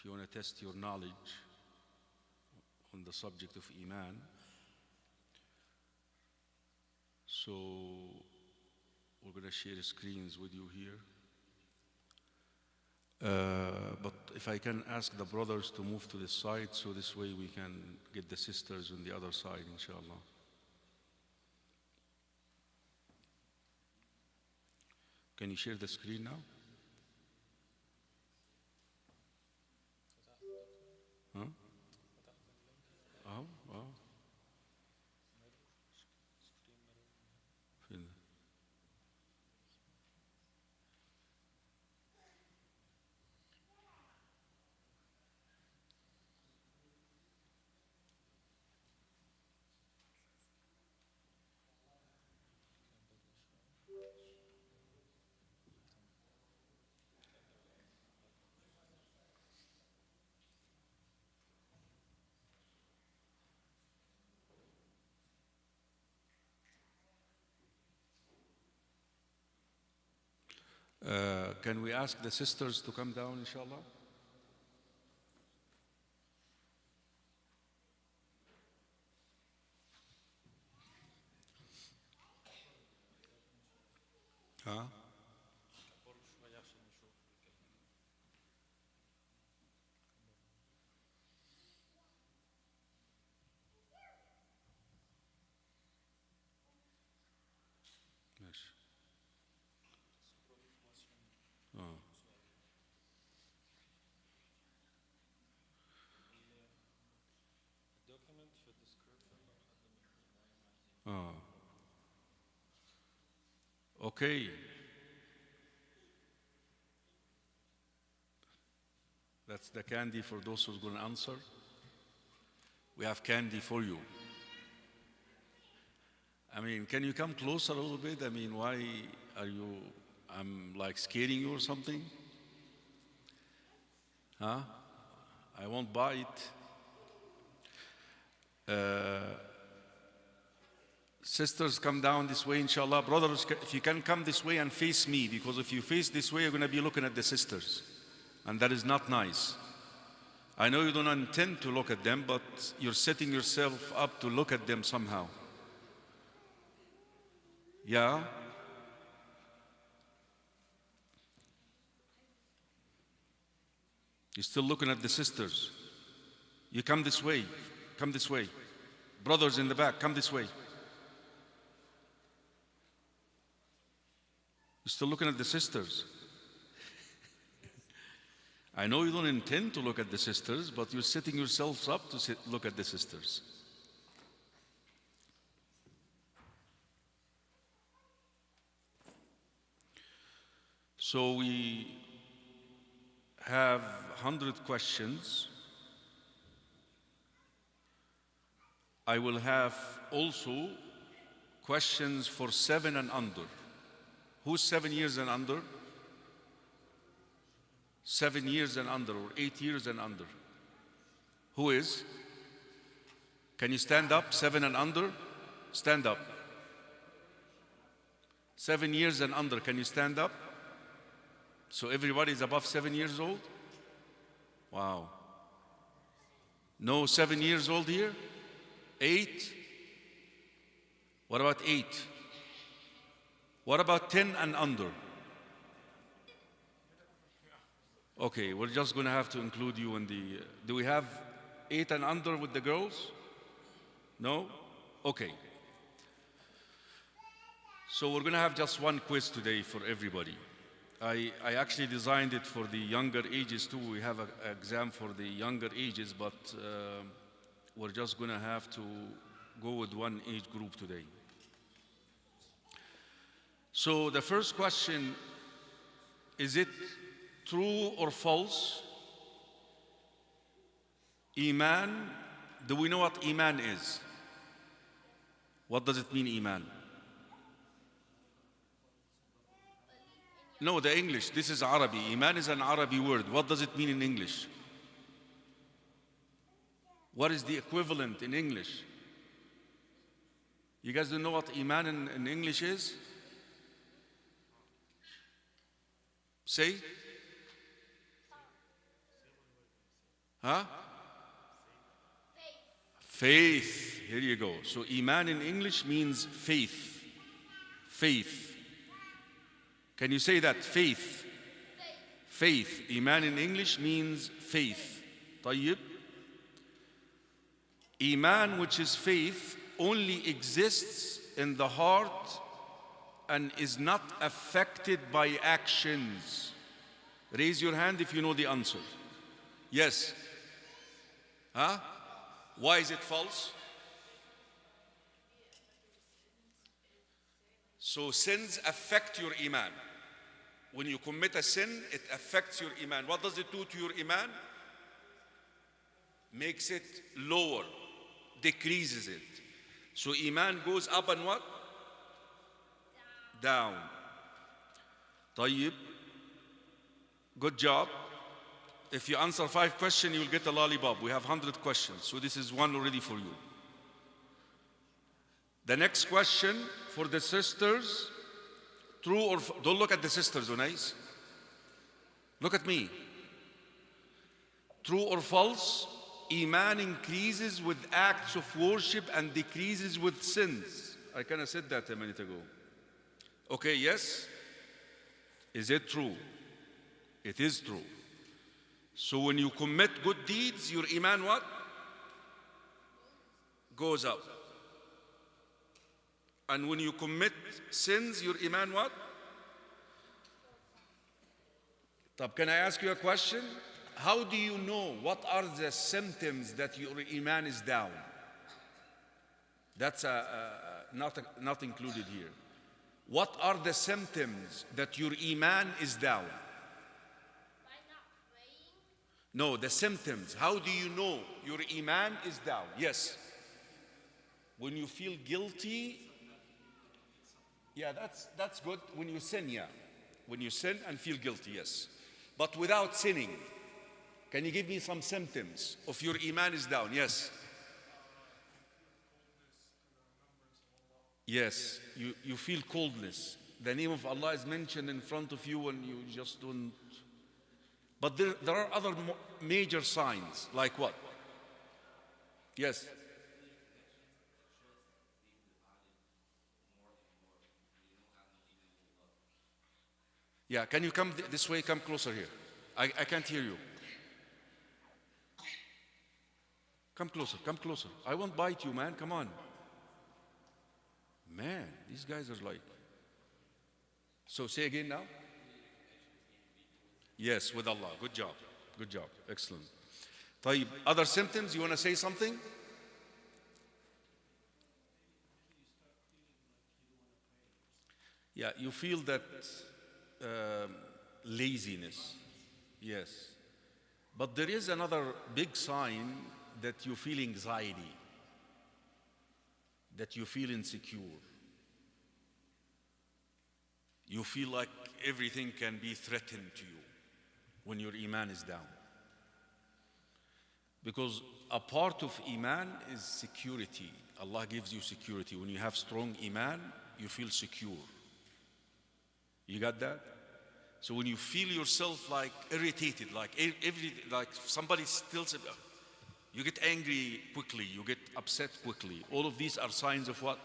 you want to test your knowledge on the subject of Iman. So we're going to share screens with you here. But if I can ask the brothers to move to this side, so this way we can get the sisters on the other side, inshallah. Can you share the screen now? Huh? Oh, wow. Can we ask the sisters to come down, inshallah? Huh? Okay. That's the candy for those who's going to answer. We have candy for you. I mean, can you come closer a little bit? I mean, why are you, I'm like scaring you or something? Huh? I won't buy it. Sisters, come down this way, inshallah. Brothers, if you can come this way and face me, because if you face this way, you're going to be looking at the sisters. And that is not nice. I know you don't intend to look at them, but you're setting yourself up to look at them somehow. Yeah? You're still looking at the sisters. You come this way. Come this way. Brothers in the back, come this way. You're still looking at the sisters. I know you don't intend to look at the sisters, but you're setting yourselves up to look at the sisters. So we have 100 questions. I will have also questions for 7 and under. Who's 7 years and under? 7 years and under, or 8 years and under? Who is? Can you stand up? 7 and under? Stand up. 7 years and under, can you stand up? So everybody is above 7 years old? Wow. No 7 years old here? 8? What about 8? What about 10 and under? Okay, we're just going to have to include you in the... do we have 8 and under with the girls? No? Okay. So we're going to have just one quiz today for everybody. I actually designed it for the younger ages too. We have an exam for the younger ages, but we're just going to have to go with one age group today. So the first question, is it true or false? Iman, do we know what Iman is? What does it mean, Iman? No, the English, this is Arabic. Iman is an Arabic word. What does it mean in English? What is the equivalent in English? You guys don't know what Iman in English is? Say? Huh? Faith. Here you go. So Iman in English means faith. Faith. Can you say that? Faith. Faith. Iman in English means faith. طيب. Iman, which is faith, only exists in the heart and is not affected by actions. Raise your hand if you know the answer. Yes. Huh? Why is it false? So sins affect your Iman. When you commit a sin, it affects your Iman. What does it do to your Iman? Makes it lower, decreases it. So Iman goes up and what? Down. طيب. Good job. If you answer 5 questions, you will get a lollipop. We have 100 questions, so this is one already for you. The next question for the sisters, true or don't look at the sisters, Unais. Look at me. True or false, Iman increases with acts of worship and decreases with sins. I kind of said that a minute ago. Okay, yes? Is it true? It is true. So when you commit good deeds, your Iman what? Goes up. And when you commit sins, your Iman what? طب, can I ask you a question? How do you know what are the symptoms that your Iman is down? That's not included here. What are the symptoms that your Iman is down? No, the symptoms. How do you know your Iman is down? Yes. When you feel guilty, yeah, that's good. When you sin, yeah. When you sin and feel guilty, yes. But without sinning, can you give me some symptoms of your Iman is down? Yes. Yes, you feel coldness. The name of Allah is mentioned in front of you and you just don't. But there are other major signs, like what? Yes. Yeah, can you come this way? Come closer here. I can't hear you. Come closer, come closer. I won't bite you, man. Come on. Man, these guys are like. So say again now. Yes, with Allah. Good job. Good job. Excellent. طيب, other symptoms? You want to say something? Yeah, you feel that laziness. Yes. But there is another big sign that you feel anxiety, that you feel insecure. You feel like everything can be threatened to you when your Iman is down. Because a part of Iman is security. Allah gives you security. When you have strong Iman, you feel secure. You got that? So when you feel yourself like irritated, like somebody still said, you get angry quickly, you get upset quickly. All of these are signs of what?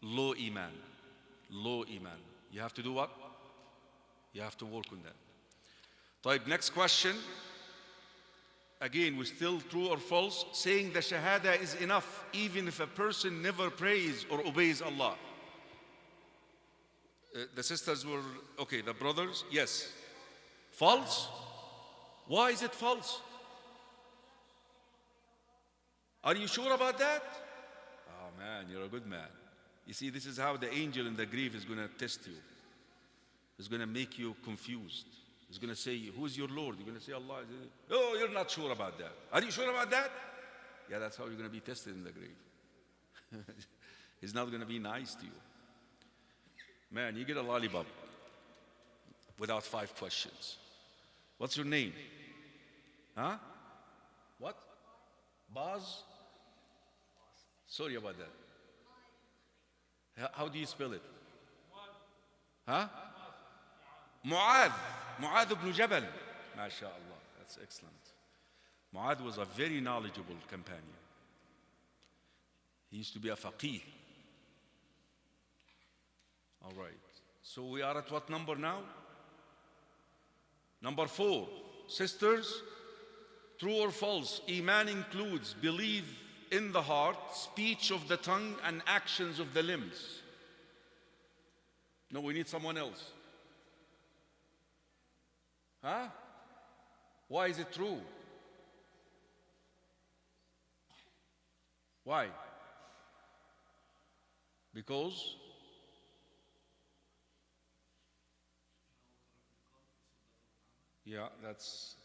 Low Iman. Low Iman. You have to do what? You have to work on that. طيب, next question. Again, we're still true or false. Saying the Shahada is enough even if a person never prays or obeys Allah. The sisters were, okay, the brothers, yes. False? Why is it false? Are you sure about that? Oh man, you're a good man. You see, this is how the angel in the grave is going to test you. He's going to make you confused. He's going to say, who's your Lord? You're going to say, Allah. Oh, you're not sure about that. Are you sure about that? Yeah, that's how you're going to be tested in the grave. He's not going to be nice to you. Man, you get a lollipop without 5 questions. What's your name? Huh? What? Baz? Sorry about that. How do you spell it? Huh? Mu'adh. Mu'adh ibn Jabal. MashaAllah. That's excellent. Mu'adh was a very knowledgeable companion. He used to be a faqih. All right. So we are at what number now? Number 4. Sisters, true or false, Iman includes belief in the heart, speech of the tongue, and actions of the limbs. No, we need someone else. Huh? Why is it true? Why? Because that's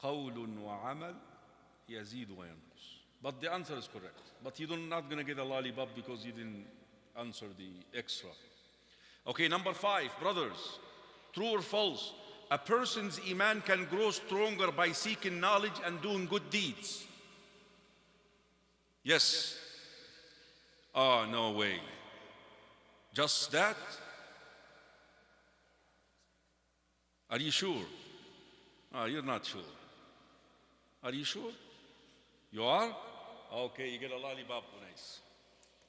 قول وعمل يزيد وينقص. But the answer is correct. But you're not going to get a lollipop because you didn't answer the extra. Okay, number 5, brothers. True or false? A person's iman can grow stronger by seeking knowledge and doing good deeds. Yes. Oh, no way. Just that? Are you sure? Oh, you're not sure. Are you sure? You are? Okay, you get a lollipop. Nice.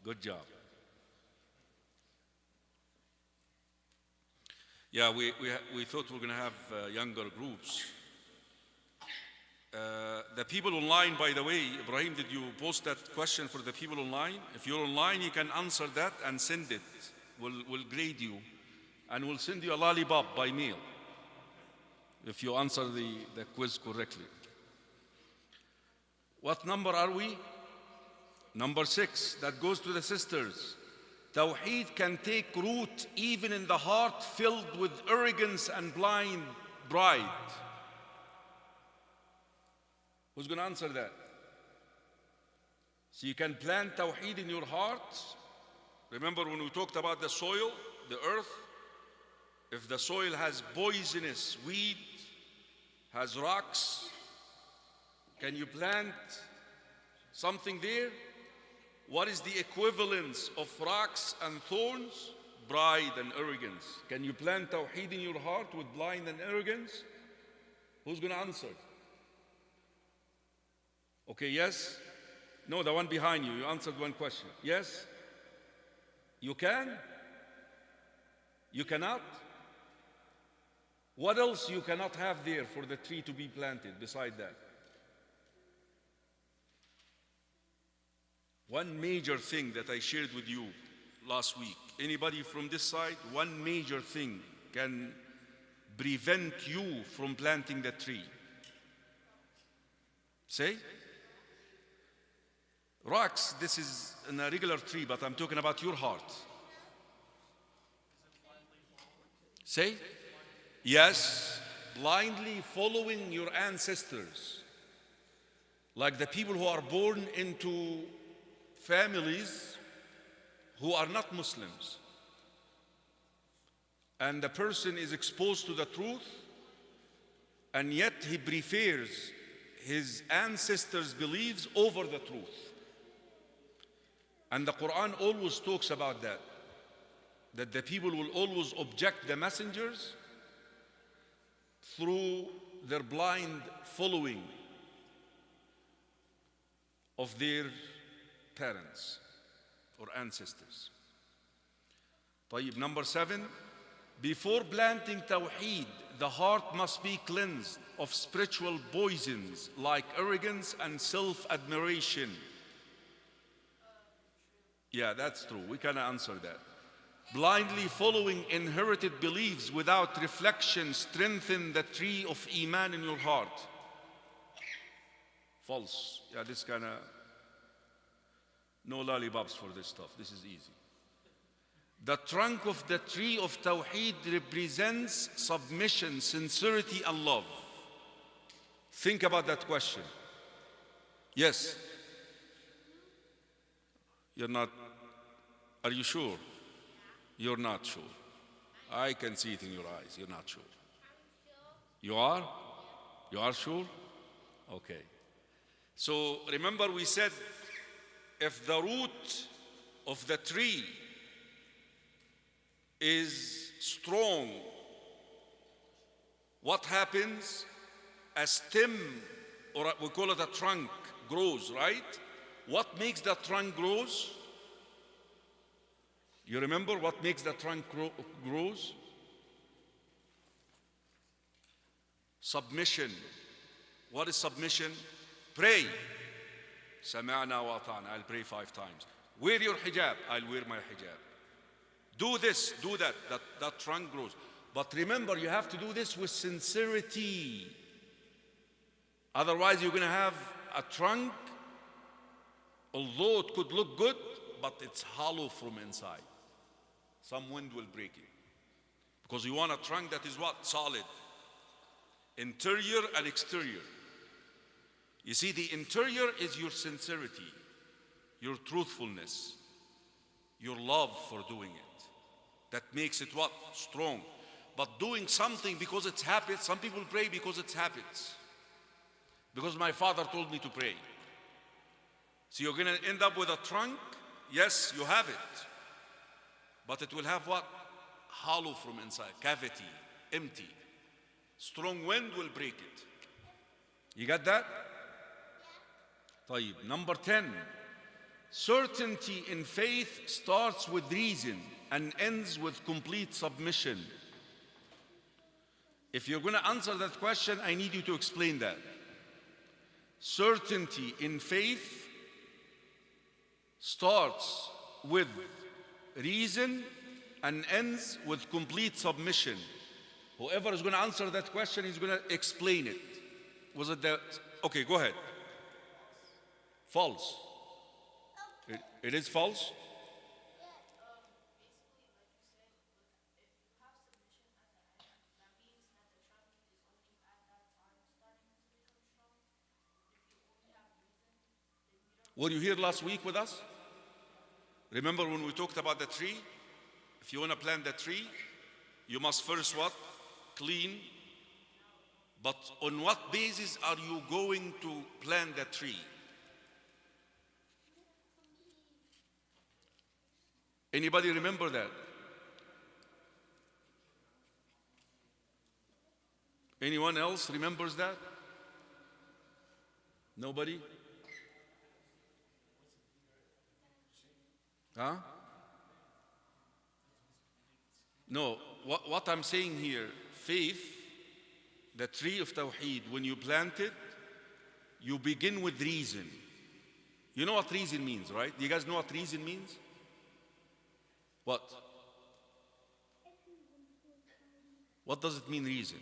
Good job. Yeah, we thought we were going to have younger groups. The people online, by the way, Ibrahim, did you post that question for the people online? If you're online, you can answer that and send it. We'll grade you, and we'll send you a lollipop by mail if you answer the quiz correctly. What number are we? Number 6. That goes to the sisters. Tawheed can take root even in the heart filled with arrogance and blind pride. Who's going to answer that? So you can plant Tawheed in your heart. Remember when we talked about the soil, the earth? If the soil has poisonous weed, has rocks, can you plant something there? What is the equivalence of rocks and thorns? Pride and arrogance. Can you plant Tawheed in your heart with blind and arrogance? Who's going to answer? Okay, yes? No, the one behind you. You answered one question. Yes? You can? You cannot? What else you cannot have there for the tree to be planted beside that? One major thing that I shared with you last week. Anybody from this side? One major thing can prevent you from planting the tree. Say? Rocks, this is a regular tree, but I'm talking about your heart. Say? Yes, blindly following your ancestors. Like the people who are born into families who are not Muslims. And the person is exposed to the truth, and yet he prefers his ancestors' beliefs over the truth. And the Quran always talks about that the people will always object the messengers through their blind following of their parents or ancestors. طيب, number 7, before planting Tawheed, the heart must be cleansed of spiritual poisons like arrogance and self-admiration. Yeah, that's true. We can answer that. Blindly following inherited beliefs without reflection strengthen the tree of Iman in your heart. False. Yeah, this kind of... No lollipops for this stuff. This is easy. The trunk of the tree of Tawheed represents submission, sincerity, and love. Think about that question. Yes. You're not... Are you sure? You're not sure. I can see it in your eyes. You're not sure. You are? You are sure? Okay. So remember we said if the root of the tree is strong What happens? A stem, or we call it a trunk, grows, right? What makes that trunk grows? You remember what makes the trunk grows? Submission. What is submission? Pray. سمعنا وأطعنا. I'll pray 5 times. Wear your hijab. I'll wear my hijab. Do this, do that. That trunk grows. But remember, you have to do this with sincerity. Otherwise, you're going to have a trunk, although it could look good, but it's hollow from inside. Some wind will break it. Because you want a trunk that is what? Solid. Interior and exterior. You see, the interior is your sincerity, your truthfulness, your love for doing it. That makes it what? Strong. But doing something because it's habit, some people pray because it's habits. Because my father told me to pray. So you're going to end up with a trunk. Yes, you have it. But it will have what? Hollow from inside, cavity, empty. Strong wind will break it. You got that? طيب. Number 10. Certainty in faith starts with reason and ends with complete submission. If you're going to answer that question, I need you to explain that. Certainty in faith starts with reason and ends with complete submission. Whoever is going to answer that question is going to explain it. Was it that? Okay, go ahead. False. It is false? Were you here last week with us? Remember when we talked about the tree? If you want to plant the tree, you must first what? Clean. But on what basis are you going to plant the tree? Anybody remember that? Anyone else remembers that? Nobody? Huh? No, what I'm saying here, faith, the tree of Tawheed, when you plant it, you begin with reason. You know what reason means, right? You guys know what reason means? What? What does it mean, reason?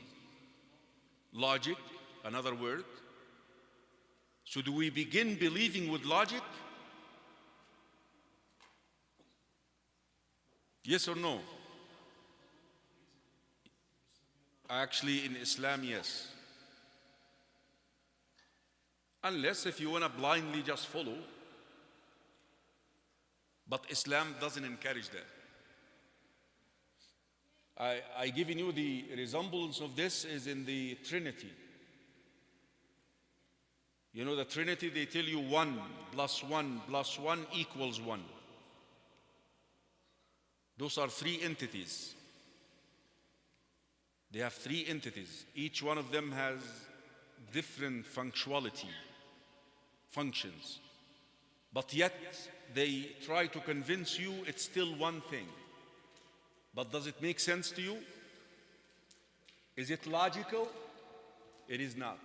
Logic, another word. So do we begin believing with logic? Yes or no? Actually, in Islam, yes. Unless if you want to blindly just follow. But Islam doesn't encourage that. I given you the resemblance of this is in the Trinity. You know the Trinity, they tell you 1 plus 1 plus 1 equals 1. Those are 3 entities. They have 3 entities. Each one of them has different functionality, functions. But yet, they try to convince you it's still one thing. But does it make sense to you? Is it logical? It is not.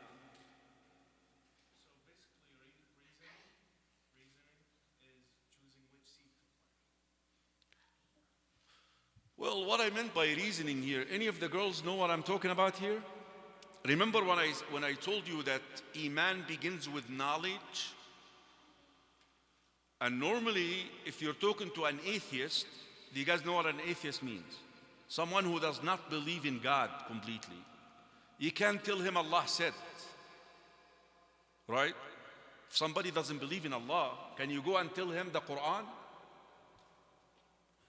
So basically, reasoning is choosing which seat to play. Well, what I meant by reasoning here, any of the girls know what I'm talking about here? Remember when I told you that Iman begins with knowledge? And normally, if you're talking to an atheist, do you guys know what an atheist means? Someone who does not believe in God completely. You can't tell him Allah said. Right? If somebody doesn't believe in Allah, can you go and tell him the Quran?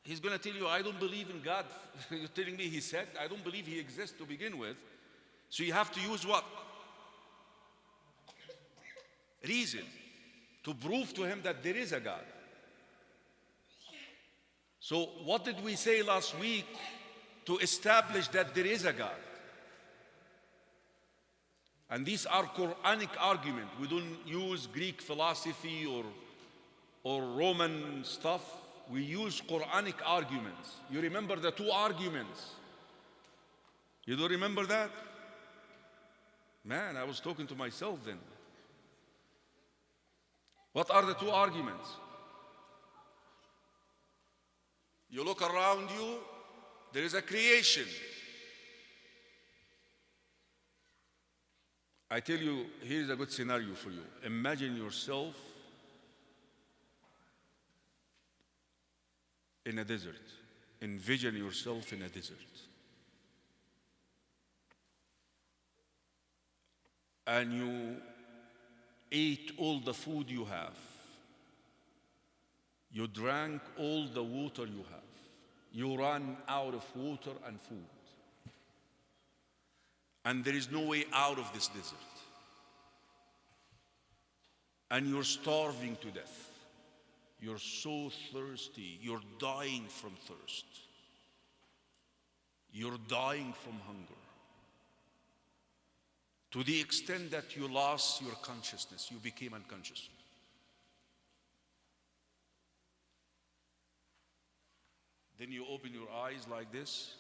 He's going to tell you, I don't believe in God. You're telling me He said, I don't believe He exists to begin with. So you have to use what? Reason. To prove to him that there is a God. So what did we say last week to establish that there is a God? And these are Quranic arguments. We don't use Greek philosophy or Roman stuff. We use Quranic arguments. You remember the two arguments? You don't remember that? Man, I was talking to myself then. What are the two arguments? You look around you, there is a creation. I tell you, here's a good scenario for you. Imagine yourself in a desert. Envision yourself in a desert. And you ate all the food you have. You drank all the water you have. You ran out of water and food. And there is no way out of this desert. And you're starving to death. You're so thirsty. You're dying from thirst. You're dying from hunger. To the extent that you lost your consciousness, you became unconscious. Then you open your eyes like this,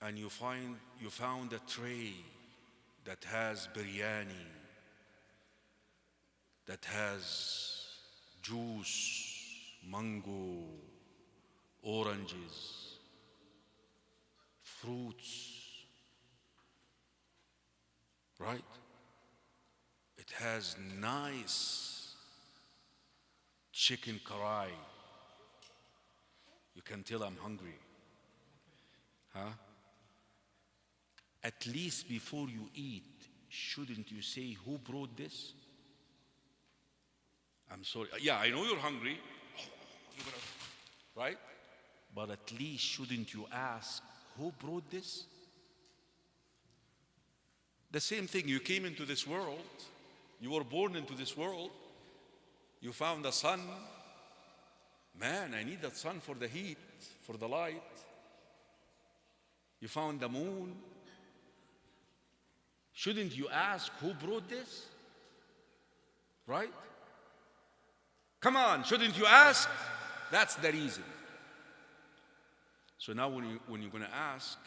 and you found a tray that has biryani, that has juice, mango, oranges, fruits, right? It has nice chicken karai. You can tell I'm hungry. Huh? At least before you eat, shouldn't you say, who brought this? I'm sorry. Yeah, I know you're hungry. Right? But at least shouldn't you ask, who brought this? The same thing, you came into this world. You were born into this world. You found the sun. Man, I need that sun for the heat, for the light. You found the moon. Shouldn't you ask who brought this? Right? Come on, shouldn't you ask? That's the reason. So now when you're going to ask,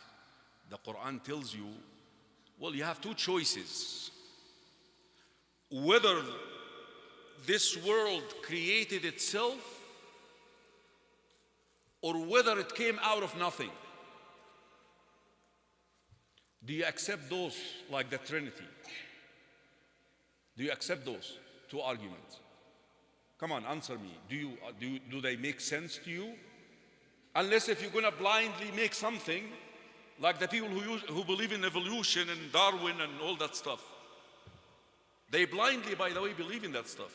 the Quran tells you, well, you have two choices. Whether this world created itself or whether it came out of nothing. Do you accept those like the Trinity? Do you accept those two arguments? Come on, answer me. Do they make sense to you? Unless if you're going to blindly make something like the people who believe in evolution and Darwin and all that stuff. They blindly, by the way, believe in that stuff.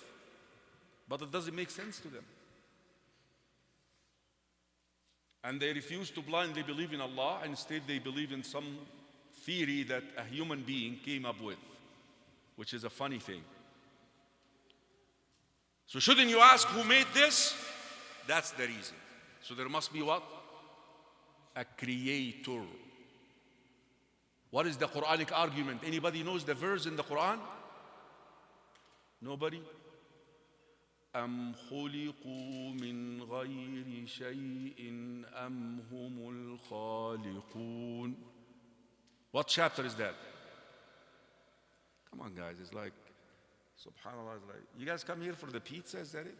But it doesn't make sense to them. And they refuse to blindly believe in Allah. Instead, they believe in some theory that a human being came up with, which is a funny thing. So shouldn't you ask who made this? That's the reason. So there must be what? A creator. What is the Quranic argument? Anybody knows the verse in the Quran? Nobody? أم خلقوا من غير شيء أم هم الخالقون. What chapter is that? Come on, guys. It's like, subhanAllah, it's like, you guys come here for the pizza, is that it?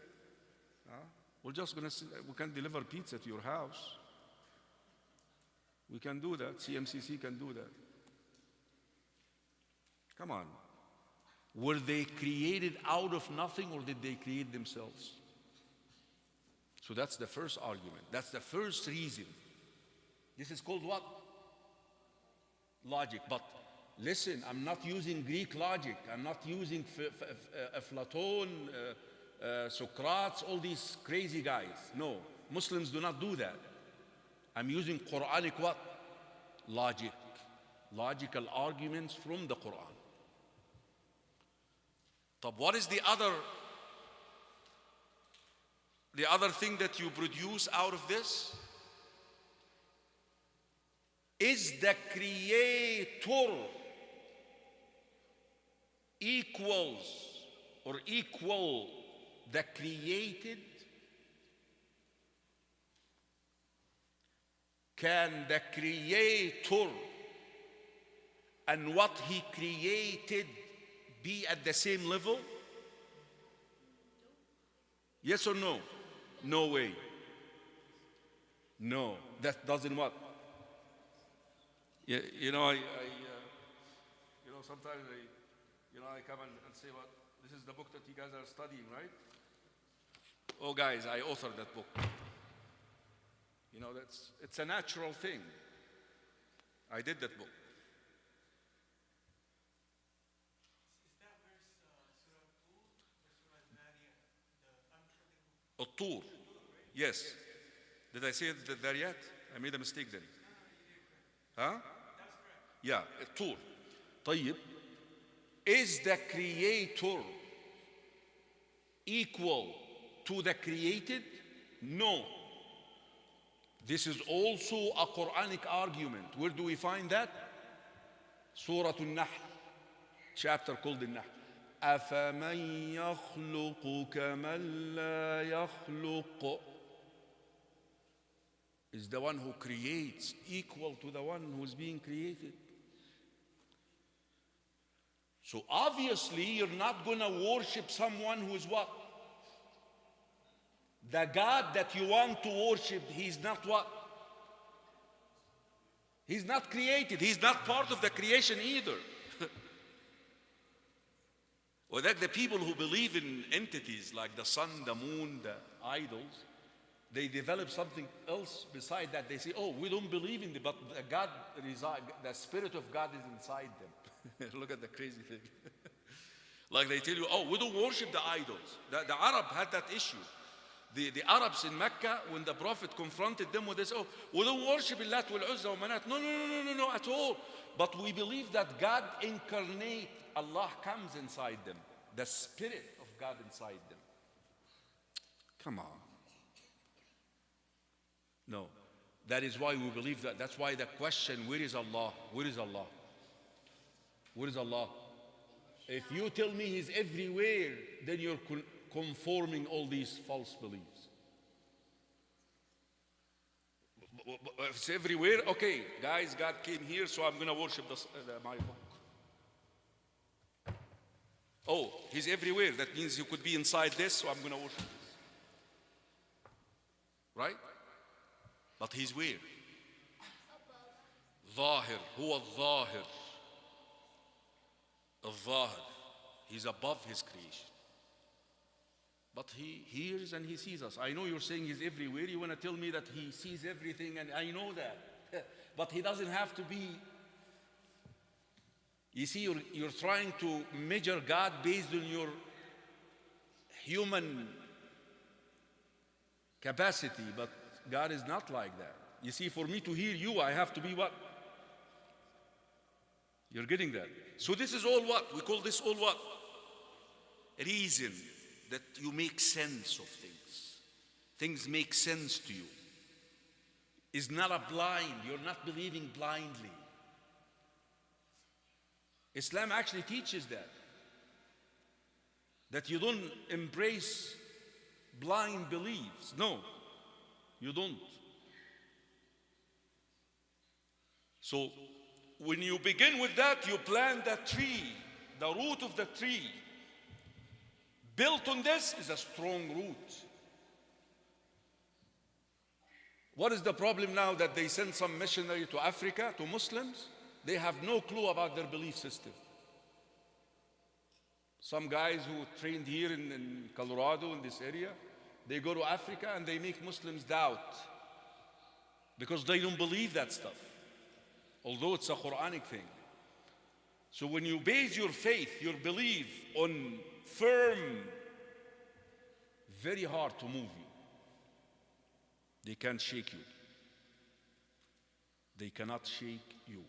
Huh? We're just going to, we can deliver pizza to your house. We can do that. CMCC can do that. Come on. Were they created out of nothing or did they create themselves? So that's the first argument. That's the first reason. This is called what? Logic. But listen, I'm not using Greek logic. I'm not using Platon, Socrates, all these crazy guys. No, Muslims do not do that. I'm using Quranic what? Logic. Logical arguments from the Quran. But what is the other thing that you produce out of this? Is the creator equals or equal the created? Can the Creator and what He created be at the same level? Yes or no? No way. No, that doesn't what? Sometimes I come and say, "What? This is the book that you guys are studying, right?" Oh, guys, I authored that book. It's a natural thing. I did that book. Is that verse Surah 2 or Surah Zariyat? At-Tur. Yes. Did I say it there yet? I made a mistake then. Huh? That's correct. Yeah, At-Tur. طيب. Is the Creator equal to the created? No. This is also a Quranic argument. Where do we find that? Surah Al-Nahl, chapter called Al-Nahl. أَفَمَنْ يَخْلُقُ كَمَنْ لَا يَخْلُقُ. Is the one who creates equal to the one who is being created? So obviously you're not going to worship someone who is what? The God that you want to worship, He's not what? He's not created. He's not part of the creation either. Or like the people who believe in entities like the sun, the moon, the idols, they develop something else beside that. They say, oh, we don't believe in it, but God the Spirit of God is inside them. Look at the crazy thing. Like they tell you, oh, we don't worship the idols. The Arab had that issue. The Arabs in Mecca, when the Prophet confronted them with this, oh, we don't worship Lat wal Uzza wa Manat. No, at all. But we believe that God incarnate, Allah comes inside them. The Spirit of God inside them. Come on. No. That is why we believe that. That's why the question, where is Allah? Where is Allah? Where is Allah? If you tell me He's everywhere, then you're conforming all these false beliefs. If it's everywhere, okay, guys, God came here, so I'm going to worship my book. Oh, He's everywhere. That means He could be inside this, so I'm going to worship this. Right? But He's where? ظاهر. هو الظاهر. الظاهر. He's above His creation. But He hears and He sees us. I know you're saying He's everywhere. You want to tell me that He sees everything, and I know that. But He doesn't have to be. You see, you're trying to measure God based on your human capacity, but God is not like that. You see, for me to hear you, I have to be what? You're getting that? So this is all what? We call this all what? Reason, that you make sense of things. Things make sense to you. It's not a blind. You're not believing blindly. Islam actually teaches that you don't embrace blind beliefs. No, you don't. So when you begin with that, you plant the tree, the root of the tree. Built on this is a strong root. What is the problem now that they send some missionary to Africa, to Muslims? They have no clue about their belief system. Some guys who trained here in Colorado, in this area, they go to Africa and they make Muslims doubt because they don't believe that stuff, although it's a Quranic thing. So when you base your faith, your belief on firm, very hard to move you. They can't shake you. They cannot shake you.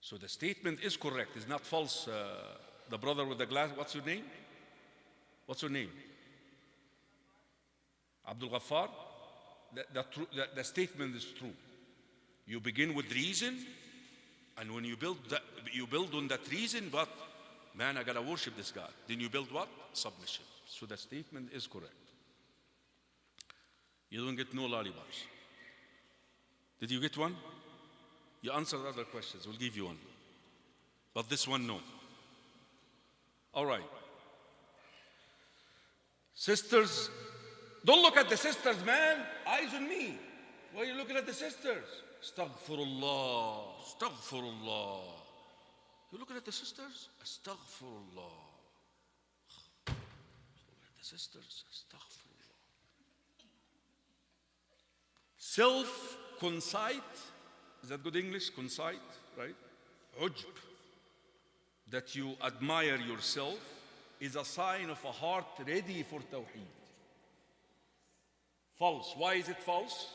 So the statement is correct. It's not false. The brother with the glass, what's your name? What's your name? Abdul Ghaffar? The statement is true. You begin with reason, And when you build that, you build on that reason, but man, I gotta worship this God. Then you build what? Submission. So the statement is correct. You don't get no lollipops. Did you get one? You answered other questions. We'll give you one. But this one, no. All right. Sisters, don't look at the sisters, man. Eyes on me. Why are you looking at the sisters? Astaghfirullah. Astaghfirullah. You're looking at the sisters? Astaghfirullah. Look at the sisters. Astaghfirullah. Self-conceit. Is that good English? Conceit, right? Ujb. That you admire yourself is a sign of a heart ready for Tawheed. False. Why is it false?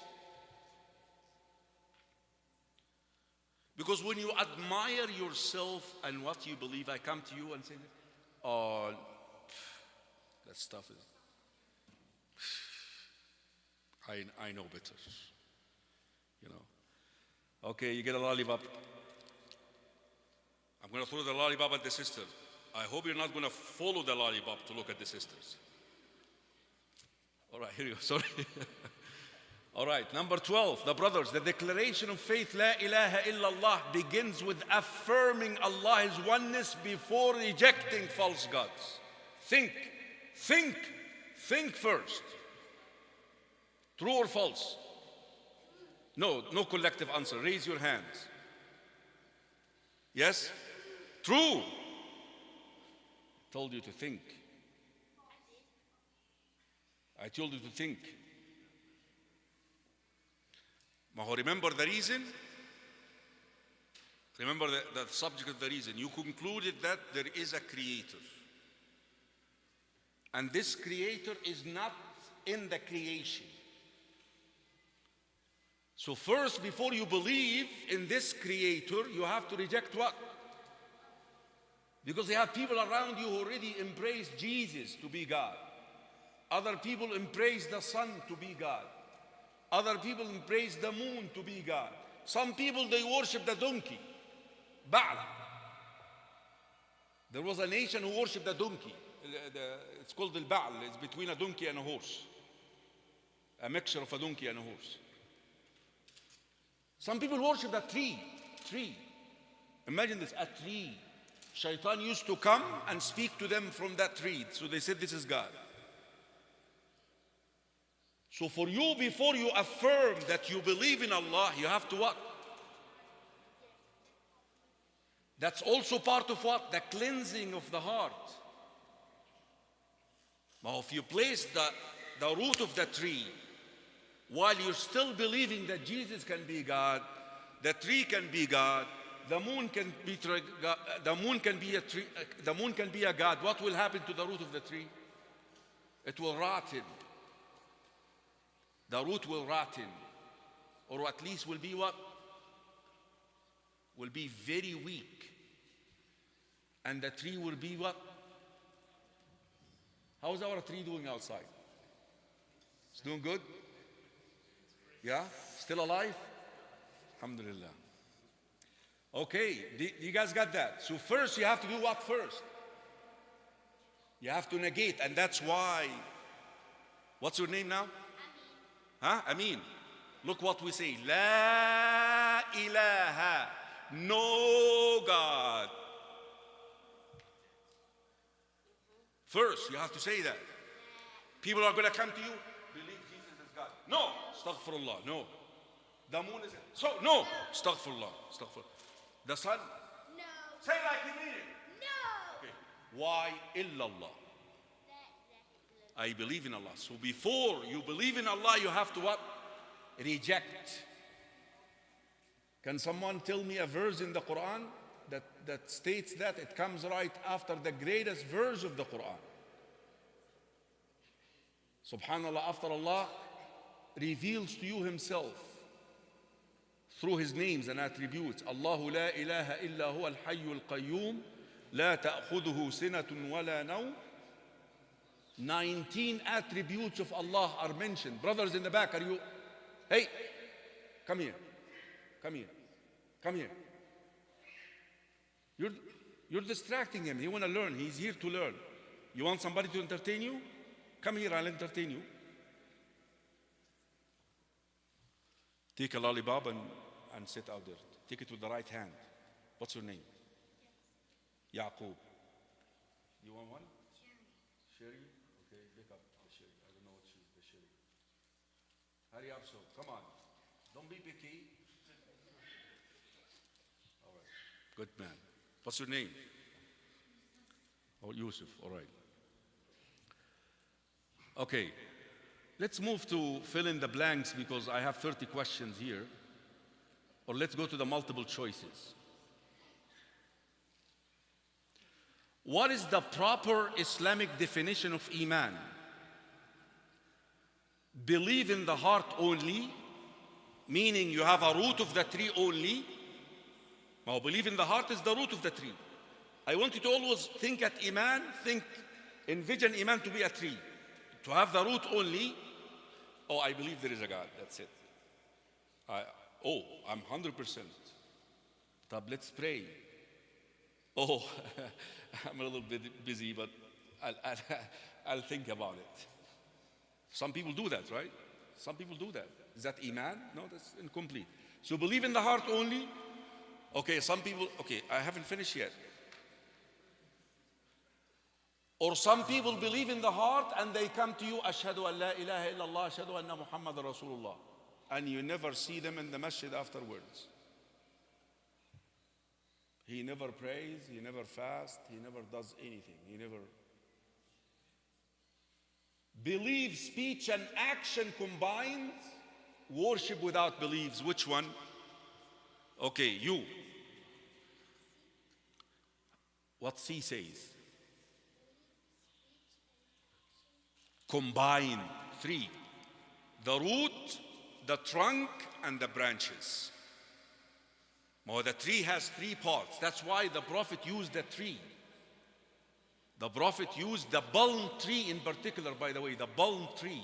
Because when you admire yourself and what you believe, I come to you and say, oh, that stuff is, I know better. You know. Okay, you get a lollipop. I'm going to throw the lollipop at the sister. I hope you're not going to follow the lollipop to look at the sisters. All right, here you go. Sorry. All right, number 12, the brothers, the declaration of faith, La ilaha illallah, begins with affirming Allah's oneness before rejecting false gods. Think first. True or false? No collective answer. Raise your hands. Yes? True. I told you to think. I told you to think. Remember the reason? Remember the subject of the reason. You concluded that there is a creator. And this creator is not in the creation. So first, before you believe in this creator, you have to reject what? Because you have people around you who already embrace Jesus to be God. Other people embrace the sun to be God. Other people embrace the moon to be God. Some people, they worship the donkey, Baal. There was a nation who worshipped the donkey. It's called the Baal. It's between a donkey and a horse. A mixture of a donkey and a horse. Some people worship the tree. Imagine this, a tree. Shaitan used to come and speak to them from that tree. So they said, this is God. So for you, before you affirm that you believe in Allah, you have to what? That's also part of what? The cleansing of the heart. Now if you place the root of the tree, while you're still believing that Jesus can be God, the tree can be God, the moon can be a God, what will happen to the root of the tree? It will rotten. The root will rotten, or at least will be what? Will be very weak. And the tree will be what? How's our tree doing outside? It's doing good? Yeah? Still alive? Alhamdulillah. Okay, you guys got that? So first you have to do what first? You have to negate, and that's why. What's your name now? Huh? Amin. Look what we say. La ilaha. No God. First, you have to say that. People are going to come to you, believe Jesus is God. No. Astaghfirullah. No. The moon is it. So, no. Astaghfirullah. Astaghfirullah. The sun? No. Say like you mean it. No. Okay. Why illallah? I believe in Allah. So before you believe in Allah, you have to what? Reject. Can someone tell me a verse in the Quran that states that? It comes right after the greatest verse of the Quran. Subhanallah, after Allah reveals to you Himself through His names and attributes. Allahu la ilaha illa huwa al-hayyul qayyum la ta'khudhuhu sinatun wa la nawm. 19 attributes of Allah are mentioned. Brothers in the back, are you? Hey, come here. You're, you're distracting him. He want to learn. He's here to learn. You want somebody to entertain you? Come here, I'll entertain you. Take a lollipop and sit out there. Take it with the right hand. What's your name? Yaqub. You want one? Sherry. Okay, pick up the Sherry. I don't know what she's the Sherry. Hurry up, so come on. Don't be picky. All right. Good man. What's your name? Oh, Yusuf. All right. Okay. Let's move to fill in the blanks because I have 30 questions here. Or let's go to the multiple choices. What is the proper Islamic definition of Iman? Believe in the heart only, meaning you have a root of the tree only. Now, believe in the heart is the root of the tree. I want you to always think at Iman, envision Iman to be a tree. To have the root only, oh, I believe there is a God, that's it. I'm 100%. Tab, let's pray. Oh, I'm a little bit busy, but I'll think about it. Some people do that, right? Some people do that. Is that Iman? No, that's incomplete. So believe in the heart only. Okay, some people, okay, I haven't finished yet. Or some people believe in the heart and they come to you, Ashhadu an la ilaha illallah, Ashhadu anna Muhammad Rasulullah. And you never see them in the masjid afterwards. He never prays, he never fasts, he never does anything. He never believes, speech and action combined. Worship without beliefs. Which one? Okay, you. What C says? Combine. 3. The root, the trunk, and the branches. Well, the tree has 3 parts. That's why the Prophet used the tree. The Prophet used the palm tree in particular, by the way, the palm tree.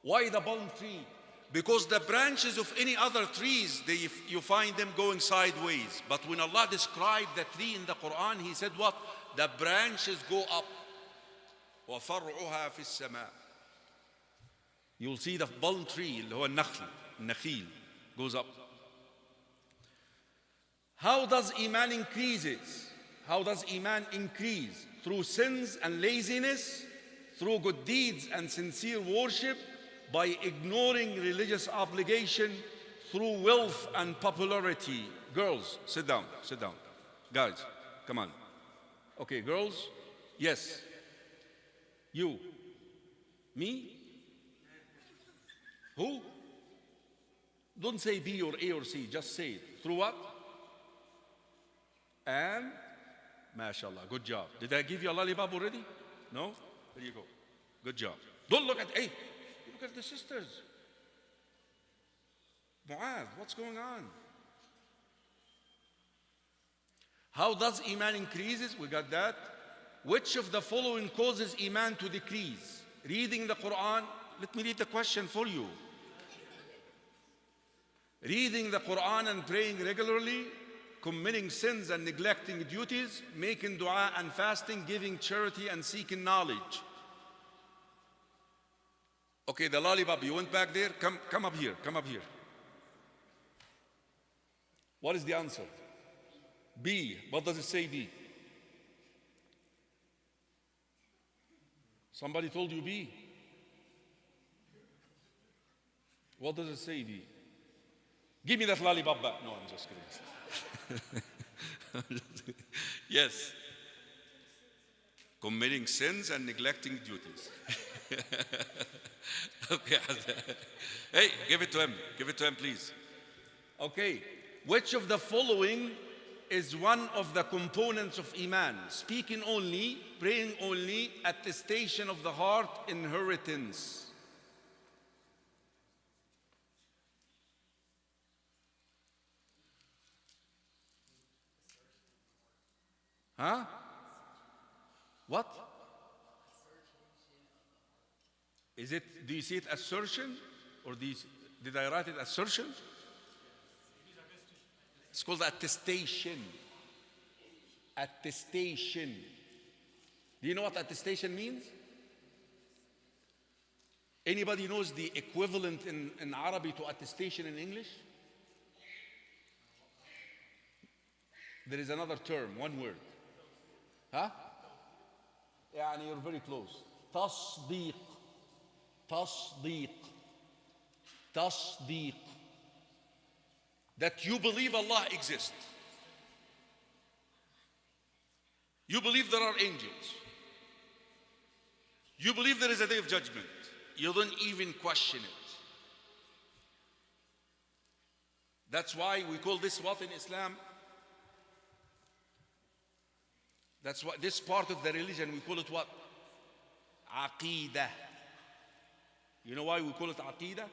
Why the palm tree? Because the branches of any other trees, you find them going sideways. But when Allah described the tree in the Quran, He said what? The branches go up. وَفَرْعُهَا فِي السَّمَاءِ. You'll see the palm tree, اللي هو النخيل, goes up. How does Iman increases? How does Iman increase? Through sins and laziness, through good deeds and sincere worship, by ignoring religious obligation, through wealth and popularity. Girls, sit down, sit down. Guys, come on. Okay, girls, yes. You. Me? Who? Don't say B or A or C, just say it. Through what? And, mashallah, good job. Did I give you a lollipop already? No? There you go. Good job. Don't look at, hey, look at the sisters. Mu'adh, what's going on? How does Iman increases? We got that. Which of the following causes Iman to decrease? Reading the Quran. Let me read the question for you. Reading the Quran and praying regularly, committing sins and neglecting duties, making dua and fasting, giving charity and seeking knowledge. Okay, the lollipop, you went back there. Come up here, come up here. What is the answer? B. What does it say B? Somebody told you B. What does it say B? Give me that lollipop back. No, I'm just kidding. Yes. Committing sins and neglecting duties. Okay. Hey, give it to him. Give it to him, please. Okay. Which of the following is one of the components of Iman? Speaking only, praying only, attestation of the heart, inheritance. Huh? What? Is it, do you see it assertion? Or did I write it assertion? It's called attestation. Attestation. Do you know what attestation means? Anybody knows the equivalent in Arabic to attestation in English? There is another term, one word. Huh? يعني you're very close. تصديق. تصديق. تصديق. That you believe Allah exists. You believe there are angels. You believe there is a day of judgment. You don't even question it. That's why we call this what in Islam? That's what this part of the religion, we call it what? Aqidah. You know why we call it Aqidah?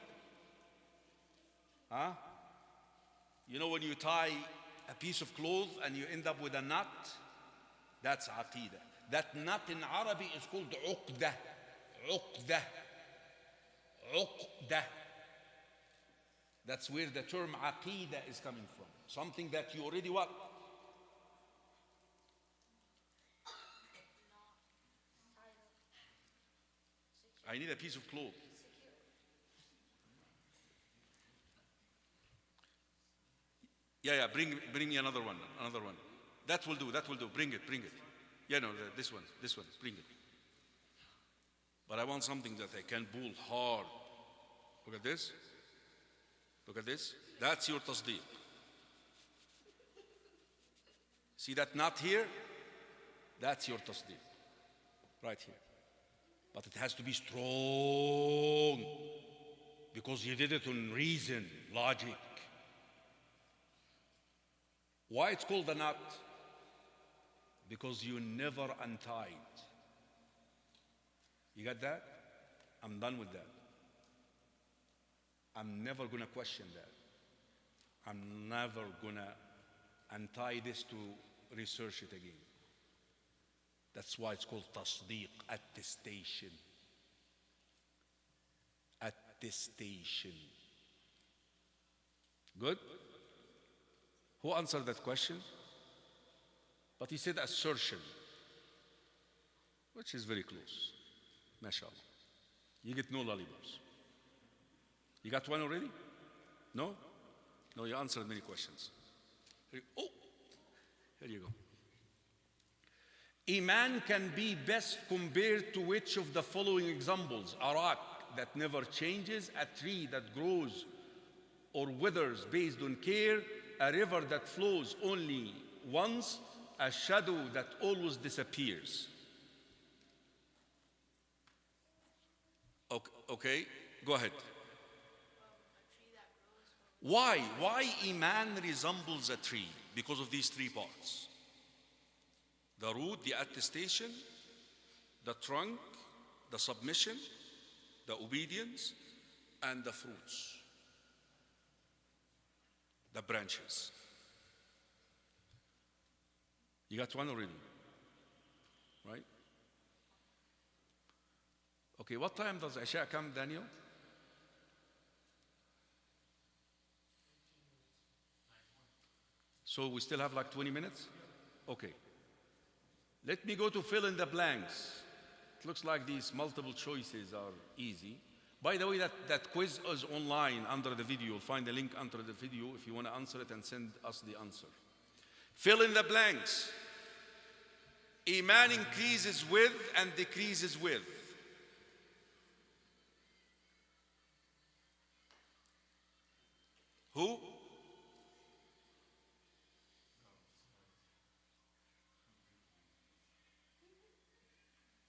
Huh? You know when you tie a piece of cloth and you end up with a knot? That's Aqidah. That knot in Arabic is called Uqdah. Uqdah. Uqdah. That's where the term Aqidah is coming from. Something that you already what? I need a piece of cloth. Yeah, bring me another one. That will do. Bring it. Yeah, no, this one, bring it. But I want something that I can pull hard. Look at this. That's your tasdeeq. See that knot here? That's your tasdeeq. Right here. But it has to be strong. Because you did it on reason, logic. Why it's called a knot? Because you never untied. You got that? I'm done with that. I'm never going to question that. I'm never going to untie this to research it again. That's why it's called tasdeeq, attestation. Attestation. Good? Who answered that question? But he said assertion, which is very close. MashaAllah. You get no lollipops. You got one already? No? No, you answered many questions. Here you go. Iman can be best compared to which of the following examples? A rock that never changes, a tree that grows or withers based on care, a river that flows only once, a shadow that always disappears. Okay, go ahead. Why Iman resembles a tree? Because of these three parts. The root, the attestation, the trunk, the submission, the obedience, and the fruits, the branches. You got one already, right? Okay, what time does Isha come, Daniel? So we still have like 20 minutes? Okay. Let me go to fill in the blanks. It looks like these multiple choices are easy. By the way, that quiz is online under the video. You'll find the link under the video if you want to answer it and send us the answer. Fill in the blanks. Iman increases with and decreases with. Who?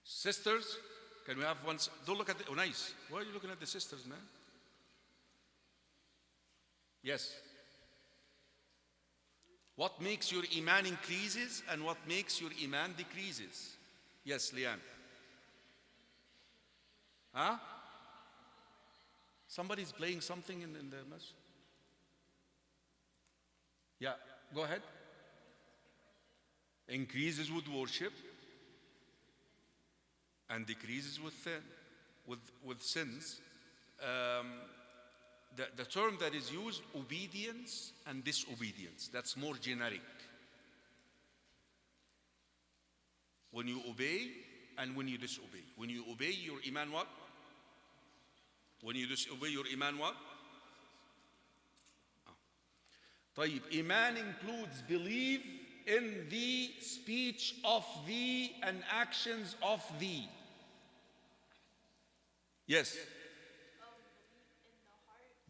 Sisters? Can we have one? Don't look at the, oh nice. Why are you looking at the sisters, man? Yes. What makes your Iman increases and what makes your Iman decreases? Yes, Liane. Huh? Somebody's playing something in the masjid. Yeah, go ahead. Increases with worship and decreases with sins. The term that is used, obedience and disobedience, that's more generic. When you obey and when you disobey. When you obey, your iman what? When you disobey, your iman what? طيب, iman includes belief in the speech of thee and actions of thee. Yes.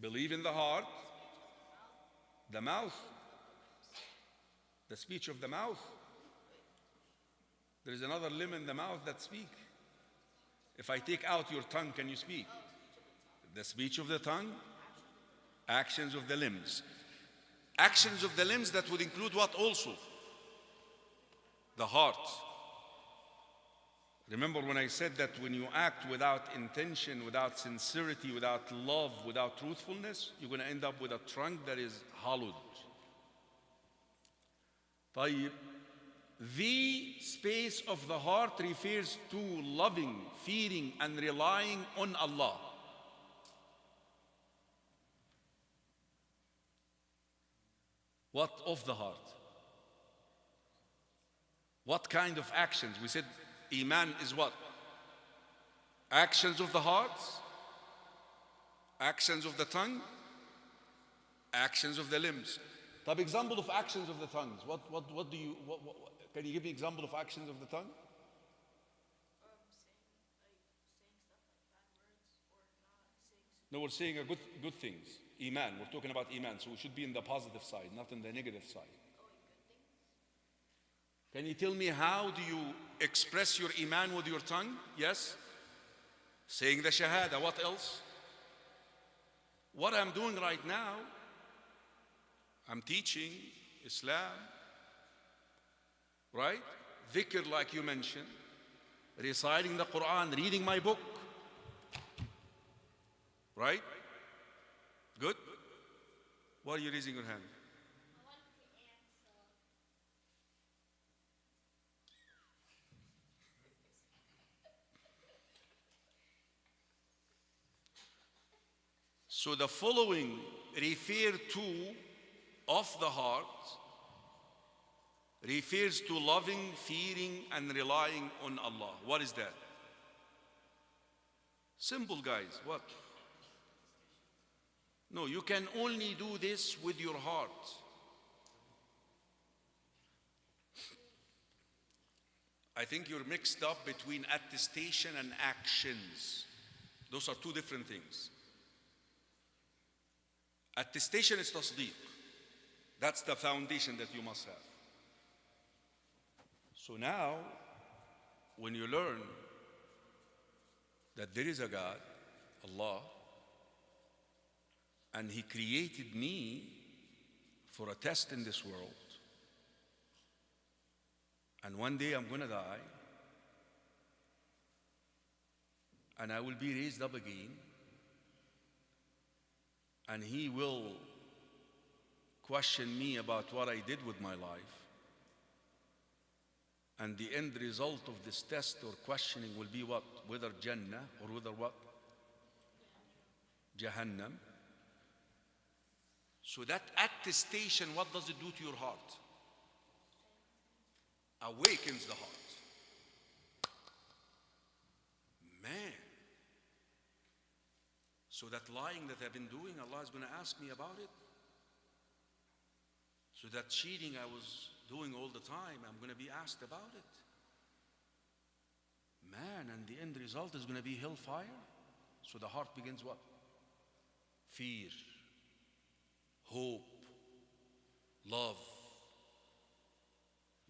Believe in the heart, the mouth, the speech of the mouth. There is another limb in the mouth that speak. If I take out your tongue, can you speak? The speech of the tongue, actions of the limbs. Actions of the limbs, that would include what also? The heart. Remember when I said that when you act without intention, without sincerity, without love, without truthfulness, you're going to end up with a trunk that is hollowed. طيب, the space of the heart refers to loving, fearing, and relying on Allah. What of the heart? What kind of actions? We said iman is what? Actions of the heart, actions of the tongue, actions of the limbs. Type example of actions of the tongues. What do you, can you give me example of actions of the tongue? No, we're saying good things. Iman, we're talking about iman, so we should be in the positive side, not in the negative side. Can you tell me how do you express your iman with your tongue? Yes? Saying the shahada. What else? What I'm doing right now, I'm teaching Islam, right? Dhikr, like you mentioned, reciting the Quran, reading my book, right? Good? Why are you raising your hand? So the following refer to of the heart refers to loving, fearing, and relying on Allah. What is that? Simple, guys. What? No, you can only do this with your heart. I think you're mixed up between attestation and actions. Those are two different things. Attestation is tasdeeq. That's the foundation that you must have. So now, when you learn that there is a God, Allah, and He created me for a test in this world, and one day I'm going to die, and I will be raised up again, and He will question me about what I did with my life. And the end result of this test or questioning will be what? Whether Jannah or whether what? Jahannam. So that attestation, what does it do to your heart? Awakens the heart. Man. So that lying that I've been doing, Allah is going to ask me about it. So that cheating I was doing all the time, I'm going to be asked about it. Man, and the end result is going to be hellfire. So the heart begins what? Fear, hope, love.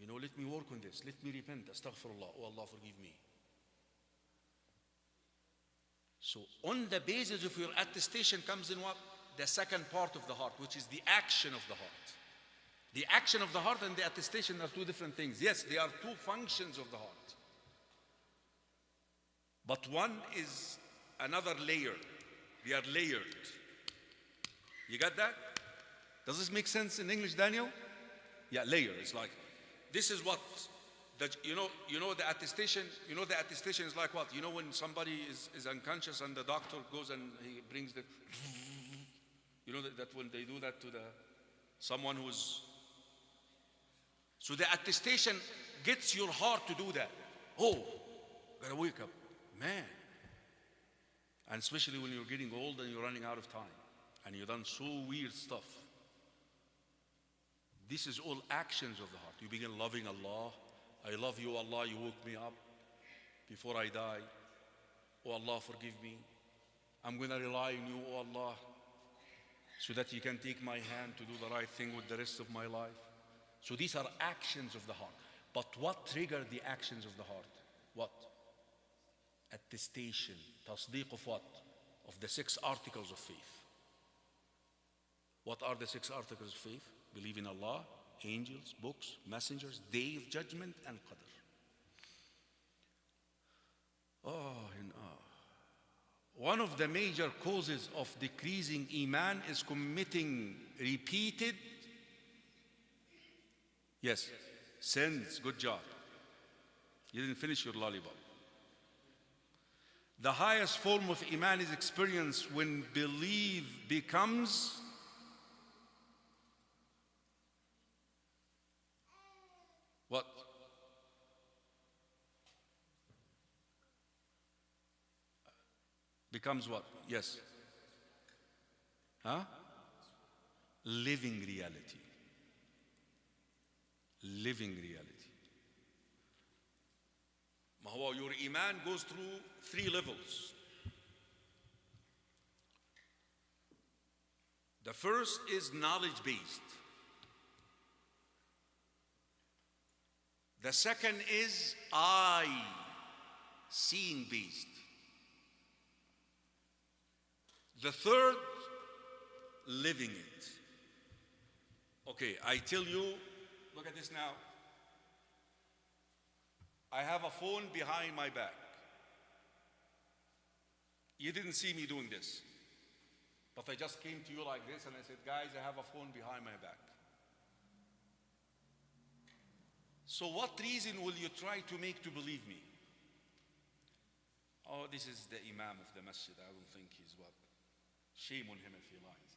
You know, let me work on this. Let me repent. Astaghfirullah. Oh Allah, forgive me. So on the basis of your attestation comes in what? The second part of the heart, which is the action of the heart. The action of the heart and the attestation are two different things. Yes, they are two functions of the heart. But one is another layer. They are layered. You got that? Does this make sense in English, Daniel? Yeah, layer. It's like, this is what, you know the attestation, the attestation is like what? You know when somebody is unconscious and the doctor goes and he brings the, you know that when they do that to someone who's, so the attestation gets your heart to do that. Oh, gotta wake up. Man. And especially when you're getting old and you're running out of time and you've done so weird stuff. This is all actions of the heart. You begin loving Allah. I love you, Allah, you woke me up before I die. Oh Allah, forgive me. I'm going to rely on you, oh Allah, so that you can take my hand to do the right thing with the rest of my life. So these are actions of the heart. But what triggered the actions of the heart? What? Attestation, tasdeeq of what? Of the 6 articles of faith. What are the 6 articles of faith? Believe in Allah, angels, books, messengers, day of judgment, and qadr. One of the major causes of decreasing iman is committing repeated, yes, sins. Good job. You didn't finish your lollipop. The highest form of iman is experienced when belief becomes what? Becomes what? Yes. Huh? Living reality. Living reality. Your iman goes through 3 levels. The first is knowledge based. The second is eye, seeing based. The third, living it. Okay, I tell you, look at this now. I have a phone behind my back. You didn't see me doing this. But I just came to you like this and I said, guys, I have a phone behind my back. So what reason will you try to make to believe me? Oh, this is the Imam of the Masjid. I don't think he's what? Shame on him if he lies.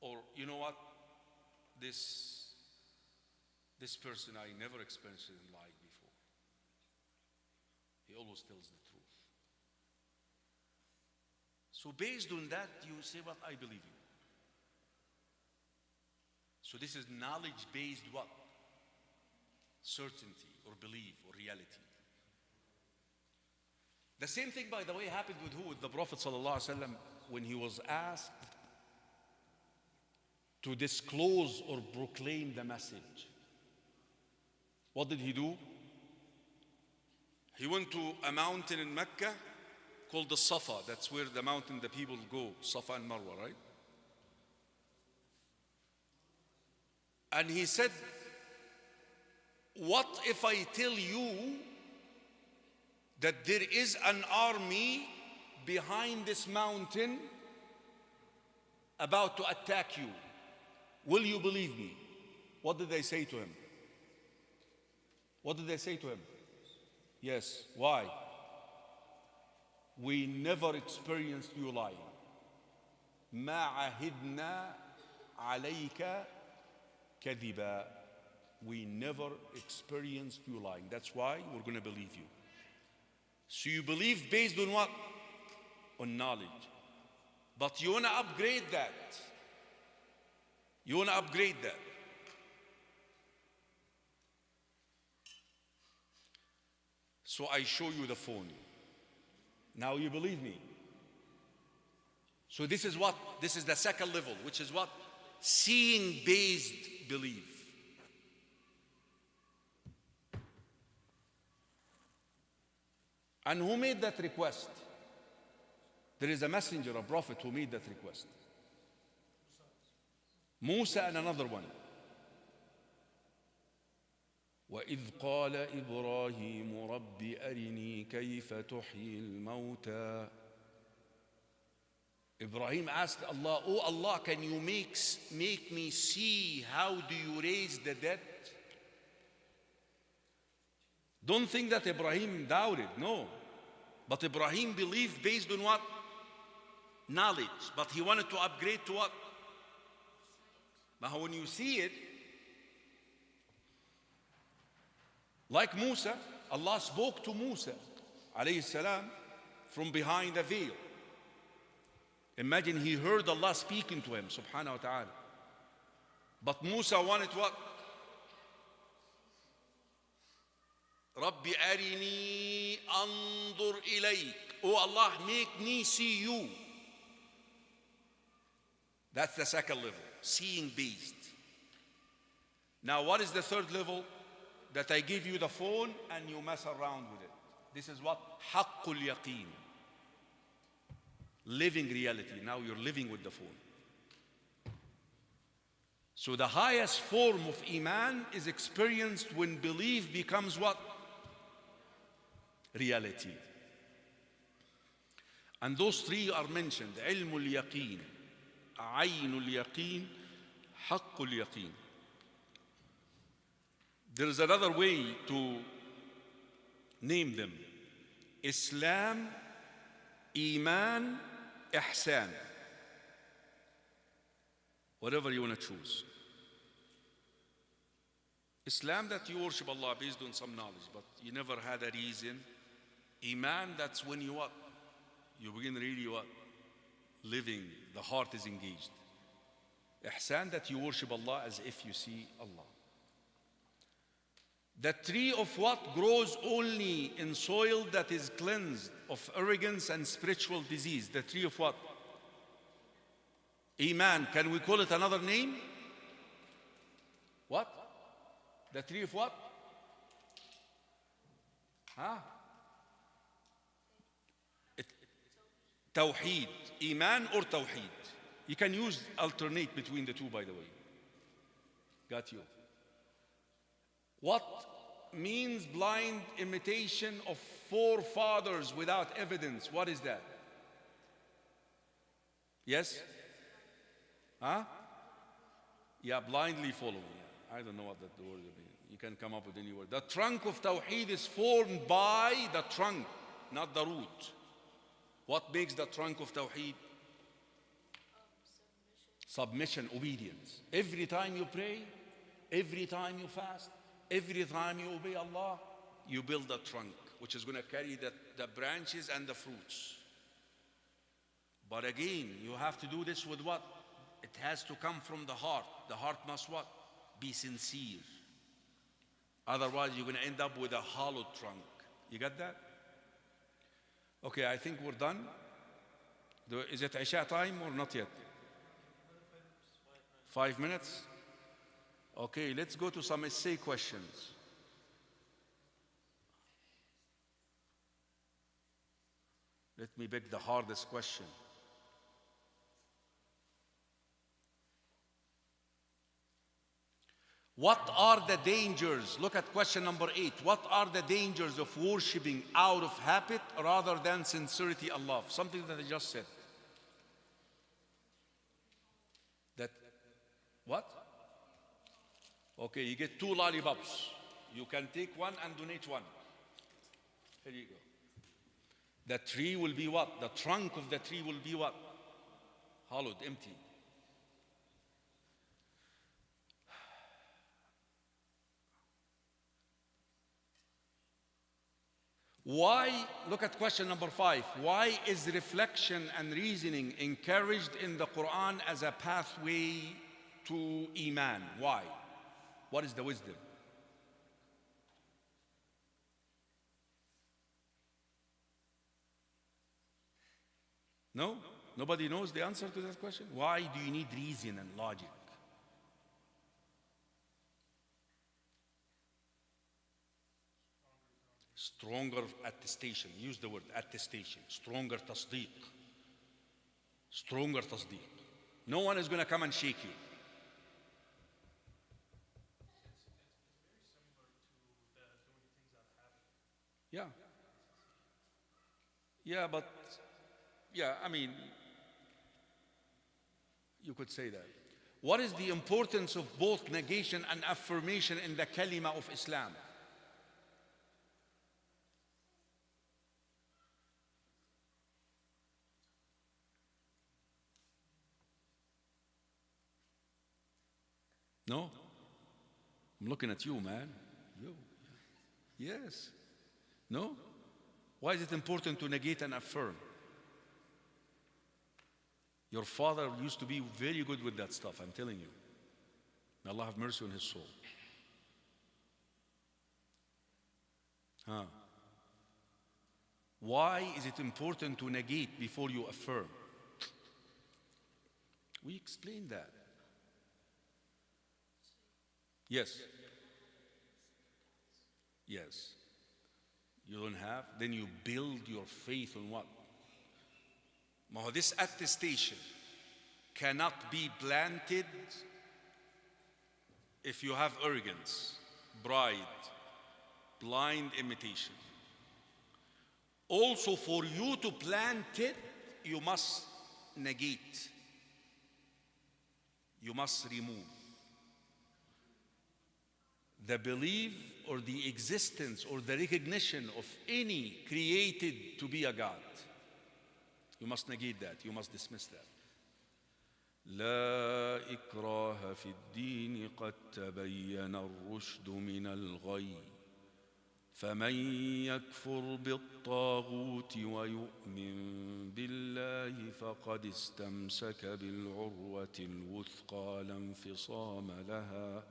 Or you know what? This person I never experienced in life before. He always tells the truth. So based on that, you say, what? I believe you. So this is knowledge-based what? Certainty or belief or reality. The same thing, by the way, happened with who? With the Prophet ﷺ when he was asked to disclose or proclaim the message. What did he do? He went to a mountain in Mecca called the Safa. That's where the mountain the people go, Safa and Marwa, right? And he said, what if I tell you that there is an army behind this mountain about to attack you? Will you believe me? What did they say to him? What did they say to him? Yes. Why? We never experienced you lying. ما عهدنا عليك كذبا. We never experienced you lying. That's why we're going to believe you. So you believe based on what? On knowledge. But you want to upgrade that. You want to upgrade that. So I show you the phone. Now you believe me. So this is what? This is the second level, which is what? Seeing based belief. And who made that request? There is a messenger, a prophet who made that request. Musa and another one. وَإِذْ قَالَ إِبْرَاهِيمُ رَبِّ أَرِنِي كَيْفَ تُحْيِي الْمَوْتَى. Ibrahim asked Allah, oh Allah, can you make me see how do you raise the dead? Don't think that Ibrahim doubted, no. But Ibrahim believed based on what? Knowledge. But he wanted to upgrade to what? But when you see it, Like Musa, Allah spoke to Musa alayhi salam from behind a veil. Imagine he heard Allah speaking to him, subhanahu wa ta'ala. But Musa wanted what? Rabbi arini andur ilayk. Oh Allah, make me see you. That's the second level, seeing based. Now what is the third level? That I give you the phone and you mess around with it. This is what? Haqqul yaqeen. Living reality. Now you're living with the phone. So the highest form of iman is experienced when belief becomes what? Reality. And those three are mentioned. Ilmul yaqeen, Aynul yaqeen, Haqqul yaqeen. There is another way to name them. Islam, Iman, Ihsan. Whatever you want to choose. Islam, that you worship Allah based on some knowledge, but you never had a reason. Iman, that's when you what? You begin really what? Living, the heart is engaged. Ihsan, that you worship Allah as if you see Allah. The tree of what grows only in soil that is cleansed of arrogance and spiritual disease. The tree of what? Iman. Can we call it another name? What? The tree of what? Huh? Tawheed. Iman or Tawheed. You can use alternate between the two, by the way. Got you. What means blind imitation of forefathers without evidence? What is that? Yes? Huh? Yeah, blindly following. I don't know what that word is. You can come up with any word. The trunk of Tawheed is formed by the trunk, not the root. What makes the trunk of Tawheed? Submission, obedience. Every time you pray, every time you fast, every time you obey Allah, you build a trunk, which is going to carry the branches and the fruits. But again, you have to do this with what? It has to come from the heart. The heart must what? Be sincere. Otherwise, you're going to end up with a hollow trunk. You got that? Okay, I think we're done. Is it Isha time or not yet? 5 minutes? Okay, let's go to some essay questions. Let me pick the hardest question. What are the dangers? Look at question number 8. What are the dangers of worshiping out of habit rather than sincerity Allah? Something that I just said. That, what? Okay, you get 2 lollipops. You can take one and donate one. Here you go. The tree will be what? The trunk of the tree will be what? Hollowed, empty. Why, look at question number 5. Why is reflection and reasoning encouraged in the Quran as a pathway to Iman? Why? What is the wisdom? No? Nobody knows the answer to that question? Why do you need reason and logic? Stronger attestation. Use the word attestation. Stronger tasdeeq. Stronger tasdeeq. No one is going to come and shake you. Yeah. Yeah, but, yeah, I mean, you could say that. What is the importance of both negation and affirmation in the kalima of Islam? No? I'm looking at you, man. You. Yes. No? Why is it important to negate and affirm? Your father used to be very good with that stuff, I'm telling you. May Allah have mercy on his soul. Huh. Why is it important to negate before you affirm? We explained that. Yes. Yes. You don't have? Then you build your faith on what? This attestation cannot be planted if you have arrogance, pride, blind imitation. Also, for you to plant it, you must negate. You must remove the belief or the existence or the recognition of any created to be a God. You must negate that. You must dismiss that. لا إكراه في الدين قد تبين الرشد من الغي فمن يكفر بالطاغوت ويؤمن بالله فقد استمسك بالعروة الوثقى لا انفصام لها.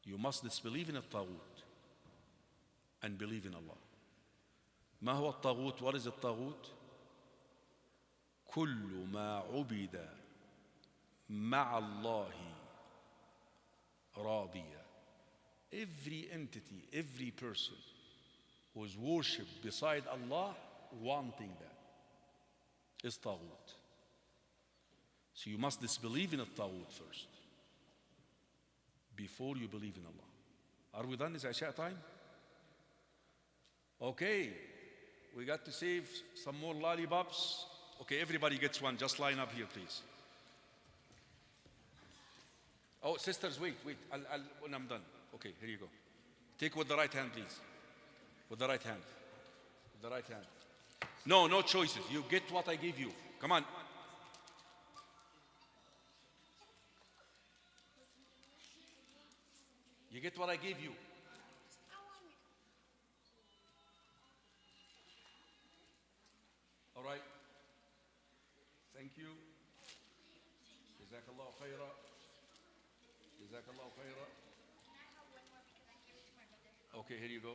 You must disbelieve in الطاغوت and believe in Allah. ما هو الطاغوت? What is الطاغوت? كل ما عبد مع الله راضيا. Every entity, every person who is worshipped beside Allah, wanting that, is طاغوت. So you must disbelieve in الطاغوت first before you believe in Allah. Are we done? Is Isha time? Okay, we got to save some more lollipops. Okay, everybody gets one. Just line up here, please. Oh, sisters, wait. When I'm done. Okay, here you go. Take with the right hand, please. With the right hand. With the right hand. No choices. You get what I give you. Come on. You get what I gave you. All right. Thank you. Jazakallah khaira. Jazakallah khaira. Okay, here you go.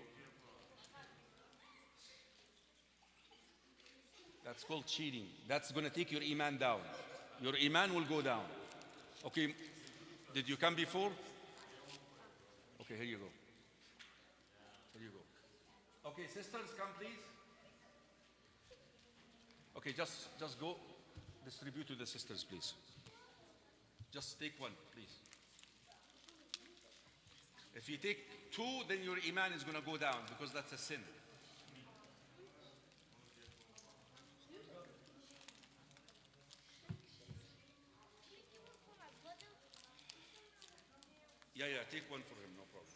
That's called cheating. That's going to take your iman down. Your iman will go down. Okay, did you come before? Okay, here you go. Here you go. Okay, sisters, come please. Okay, just go distribute to the sisters, please. Just take one, please. If you take two, then your iman is going to go down because that's a sin. Yeah, take one for him, no problem.